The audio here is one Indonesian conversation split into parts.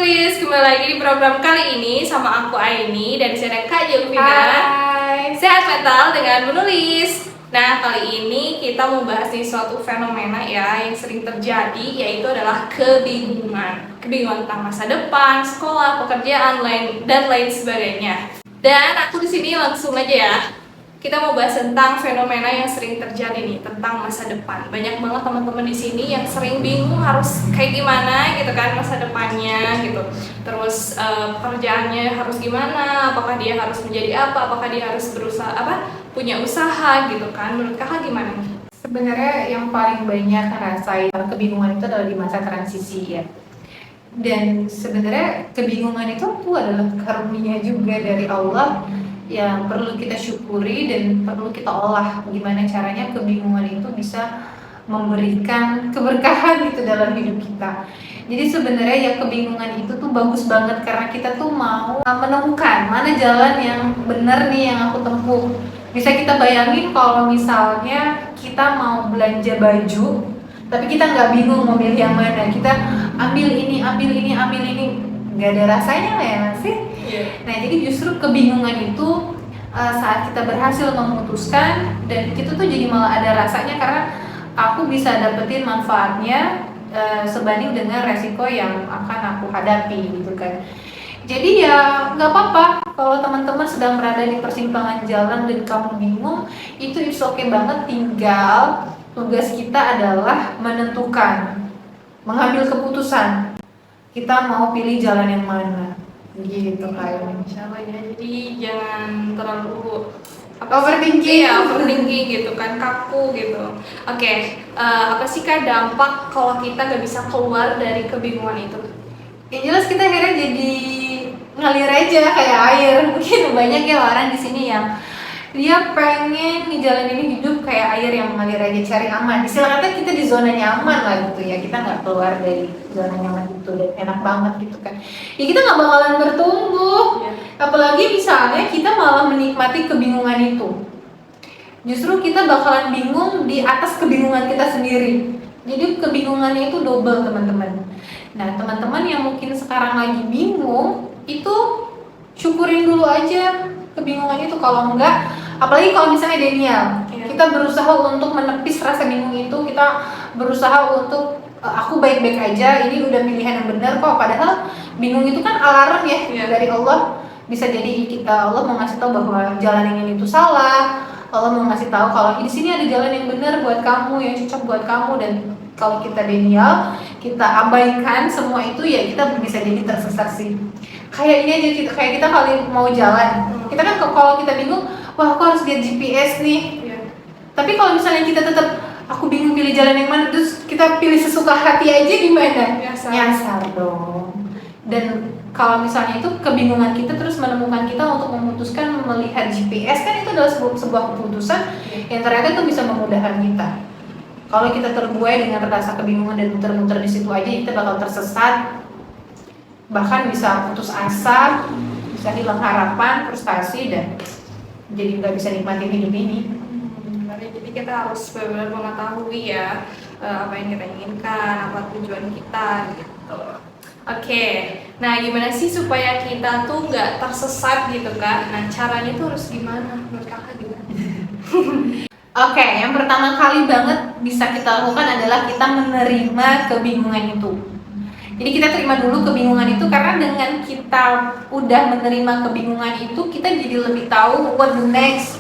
Menulis, kembali lagi di program kali ini sama aku Aini dan di sana Kak Julvina. Hai. Sehat mental dengan menulis. Nah, kali ini kita mau bahas nih suatu fenomena ya yang sering terjadi, yaitu adalah kebingungan. Kebingungan tentang masa depan, sekolah, pekerjaan, dan lain sebagainya. Dan aku di sini langsung aja ya. Kita mau bahas tentang fenomena yang sering terjadi nih tentang masa depan. Banyak banget teman-teman di sini yang sering bingung harus kayak gimana gitu kan masa depannya gitu. Terus pekerjaannya harus gimana? Apakah dia harus menjadi apa? Apakah dia harus berusaha punya usaha gitu kan? Menurut kakak gimana nih? Sebenarnya yang paling banyak ngerasain kebingungan itu adalah di masa transisi ya. Dan sebenarnya kebingungan itu tuh adalah karunia juga dari Allah yang perlu kita syukuri dan perlu kita olah. Gimana caranya kebingungan itu bisa memberikan keberkahan gitu dalam hidup kita. Jadi sebenarnya ya kebingungan itu tuh bagus banget karena kita tuh mau menemukan mana jalan yang benar nih yang aku tempuh. Bisa kita bayangin kalau misalnya kita mau belanja baju, tapi kita nggak bingung mau milih yang mana. Kita ambil ini, nggak ada rasanya ya sih. Nah jadi justru kebingungan itu saat kita berhasil memutuskan dan itu tuh jadi malah ada rasanya karena aku bisa dapetin manfaatnya sebanding dengan resiko yang akan aku hadapi gitu kan. Jadi ya nggak apa-apa kalau teman-teman sedang berada di persimpangan jalan dan kamu bingung, itu it's okay banget. Tinggal tugas kita adalah menentukan, mengambil keputusan kita mau pilih jalan yang mana gitu kayaknya. Insyaallah ya. Jadi jangan terlalu Overthinking. Iya, overthinking gitu kan, kaku gitu. Oke, apa sih Kak dampak kalau kita gak bisa keluar dari kebingungan itu? Yang jelas kita akhirnya jadi ngalir aja kayak air. Mungkin banyak ya orang di sini yang dia pengen ngejalanin hidup kayak air yang mengalir aja, cari aman. Istilah kata kita di zona nyaman lah gitu ya, kita nggak keluar dari zona nyaman itu dan enak banget gitu kan. Ya kita nggak bakalan bertumbuh. Apalagi misalnya kita malah menikmati kebingungan itu. Justru kita bakalan bingung di atas kebingungan kita sendiri. Jadi kebingungannya itu double teman-teman. Nah teman-teman yang mungkin sekarang lagi bingung itu syukurin dulu aja kebingungan itu. Kalau enggak, apalagi kalau misalnya Daniel, kita berusaha untuk menepis rasa bingung itu, kita berusaha untuk aku baik-baik aja, ini udah pilihan yang benar kok. Padahal bingung itu kan alarm ya dari Allah. Bisa jadi kita Allah mau ngasih tahu bahwa jalan yang ini itu salah. Allah mau ngasih tahu kalau di sini ada jalan yang benar buat kamu, yang cocok buat kamu. Dan kalau kita Daniel, kita abaikan semua itu ya kita bisa jadi tersesat sih. Kayak ini aja kayak kita kali mau jalan. Kita kan kalau kita bingung, wah aku harus lihat GPS nih. Tapi kalau misalnya kita tetap aku bingung pilih jalan yang mana, terus kita pilih sesuka hati aja gimana? Nyasar dong. Dan kalau misalnya itu kebingungan kita terus menemukan kita untuk memutuskan melihat GPS, kan itu adalah sebuah keputusan yang ternyata itu bisa memudahkan kita. Kalau kita terbuai dengan rasa kebingungan dan muter-muter di situ aja, kita bakal tersesat, bahkan bisa putus asa, bisa hilang harapan, frustasi, dan jadi nggak bisa nikmatin hidup ini. Jadi kita harus benar-benar mengetahui ya apa yang kita inginkan, apa tujuan kita gitu. Oke, nah gimana sih supaya kita tuh nggak tersesat gitu kan? Nah caranya tuh harus gimana? Menurut kakak gimana? Oke, yang pertama kali banget bisa kita lakukan adalah kita menerima kebingungan itu. Jadi kita terima dulu kebingungan itu, karena dengan kita udah menerima kebingungan itu, kita jadi lebih tahu what the next.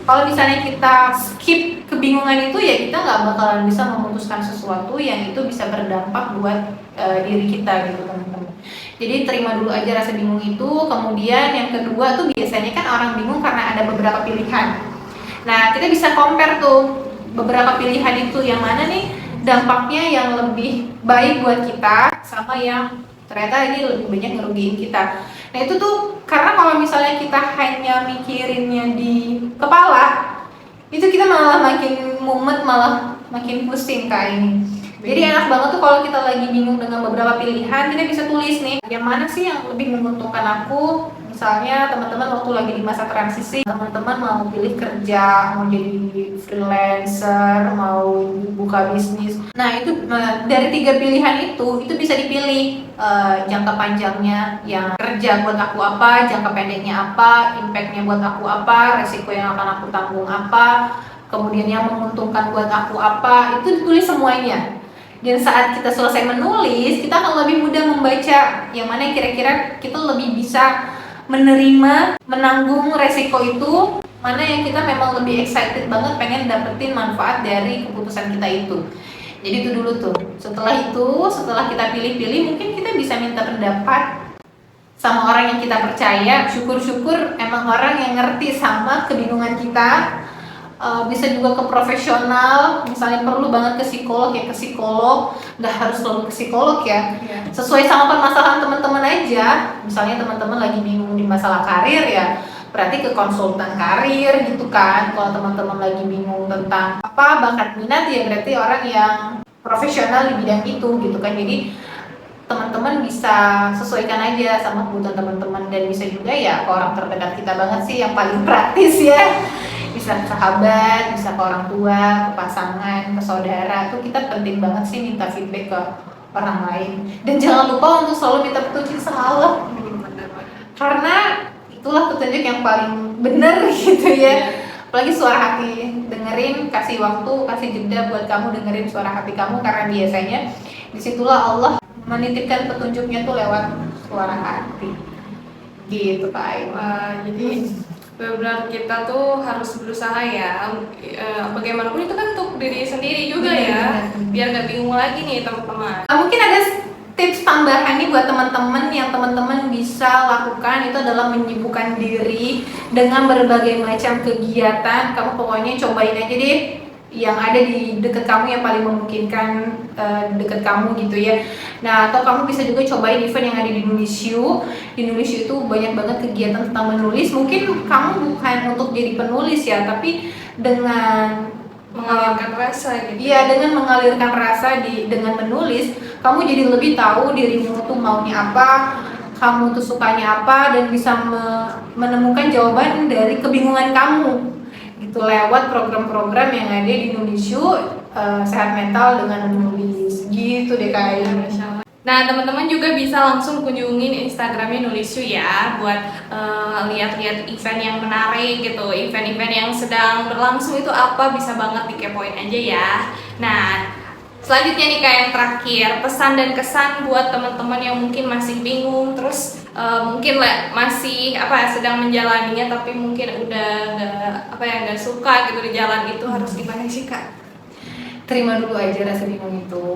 Kalau misalnya kita skip kebingungan itu, ya kita nggak bakalan bisa memutuskan sesuatu yang itu bisa berdampak buat diri kita gitu teman-teman. Jadi terima dulu aja rasa bingung itu. Kemudian yang kedua tuh biasanya kan orang bingung karena ada beberapa pilihan. Nah kita bisa compare tuh beberapa pilihan itu, yang mana nih dampaknya yang lebih baik buat kita sama yang ternyata ini lebih banyak ngerugiin kita. Nah itu tuh karena kalau misalnya kita hanya mikirinnya di kepala, itu kita malah makin mumet, malah makin pusing kayak ini. Jadi enak banget tuh kalau kita lagi bingung dengan beberapa pilihan, kita bisa tulis nih, yang mana sih yang lebih menguntungkan aku. Misalnya teman-teman waktu lagi di masa transisi, teman-teman mau pilih kerja, mau jadi freelancer, mau buka bisnis. Nah itu dari 3 pilihan itu bisa dipilih jangka panjangnya, yang kerja buat aku apa, jangka pendeknya apa, impactnya buat aku apa, resiko yang akan aku tanggung apa, kemudian yang menguntungkan buat aku apa, itu ditulis semuanya. Dan saat kita selesai menulis, kita akan lebih mudah membaca yang mana kira-kira kita lebih bisa menerima, menanggung resiko itu, mana yang kita memang lebih excited banget pengen dapetin manfaat dari keputusan kita itu. Jadi itu dulu tuh. Setelah kita pilih-pilih, mungkin kita bisa minta pendapat sama orang yang kita percaya. Syukur-syukur emang orang yang ngerti sama kebingungan kita. Bisa juga ke profesional, misalnya perlu banget ke psikolog ya ke psikolog, nggak harus selalu ke psikolog ya, sesuai sama permasalahan teman-teman aja. Misalnya teman-teman lagi bingung di masalah karir ya, berarti ke konsultan karir gitu kan. Kalau teman-teman lagi bingung tentang apa bakat minat ya berarti orang yang profesional di bidang itu gitu kan. Jadi teman-teman bisa sesuaikan aja sama kebutuhan teman-teman, dan bisa juga ya ke orang terdekat kita banget sih yang paling praktis ya. Bisa ke sahabat, bisa ke orang tua, ke pasangan, ke saudara. Tuh kita penting banget sih minta feedback ke orang lain. Dan jangan lupa untuk selalu minta petunjuk sama Allah, karena itulah petunjuk yang paling benar gitu ya. Apalagi suara hati, dengerin, kasih waktu, kasih jeda buat kamu dengerin suara hati kamu, karena biasanya disitulah Allah menitipkan petunjuknya tuh lewat suara hati gitu Pak Ayu. Jadi benar-benar kita tuh harus berusaha ya, bagaimanapun itu kan untuk diri sendiri juga ya, biar gak bingung lagi nih teman-teman. Mungkin ada tips tambahan nih buat teman-teman yang teman-teman bisa lakukan, itu adalah menyibukkan diri dengan berbagai macam kegiatan. Kamu pokoknya cobain aja deh yang ada di dekat kamu yang paling memungkinkan dekat kamu gitu ya. Nah, atau kamu bisa juga cobain event yang ada di Nulisyu. Di Nulisyu itu banyak banget kegiatan tentang menulis. Mungkin kamu bukan untuk jadi penulis ya, tapi dengan mengalirkan rasa gitu. Iya, dengan mengalirkan rasa dengan menulis, kamu jadi lebih tahu dirimu tuh maunya apa, kamu tuh sukanya apa, dan bisa menemukan jawaban dari kebingungan kamu. Itu lewat program-program yang ada di Nulisyu, sehat mental dengan menulis gitu deh Kak. Nah teman-teman juga bisa langsung kunjungin Instagramnya Nulisyu ya, buat lihat-lihat event yang menarik gitu, event-event yang sedang berlangsung itu apa, bisa banget dikepoin aja ya. Nah selanjutnya nih Kak, yang terakhir, pesan dan kesan buat teman-teman yang mungkin masih bingung, terus mungkin masih sedang menjalaninya tapi mungkin udah nggak suka gitu di jalan itu, harus gimana sih Kak? Terima dulu aja rasa bingung itu,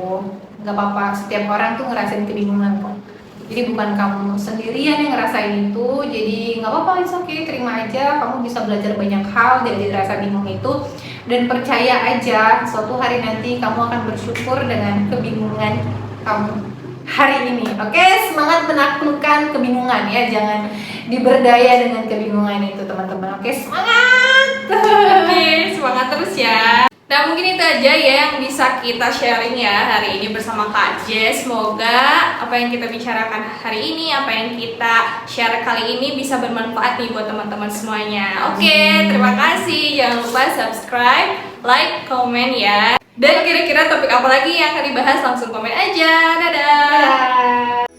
nggak apa-apa, setiap orang tuh ngerasain kebingungan kok. Jadi bukan kamu sendirian yang ngerasain itu, jadi nggak apa-apa, it's okay, terima aja. Kamu bisa belajar banyak hal dari rasa bingung itu, dan percaya aja suatu hari nanti kamu akan bersyukur dengan kebingungan kamu hari ini. Oke, semangat menaklukkan kebingungan ya, jangan diberdaya dengan kebingungan itu teman-teman. Oke, semangat. Oke, semangat terus ya. Nah mungkin itu aja ya yang bisa kita sharing ya hari ini bersama Kak Jess. Semoga apa yang kita bicarakan hari ini, apa yang kita share kali ini bisa bermanfaat nih buat teman-teman semuanya. Oke, terima kasih. Jangan lupa subscribe, like, komen ya. Dan kira-kira topik apa lagi yang akan dibahas, langsung komen aja. Dadah.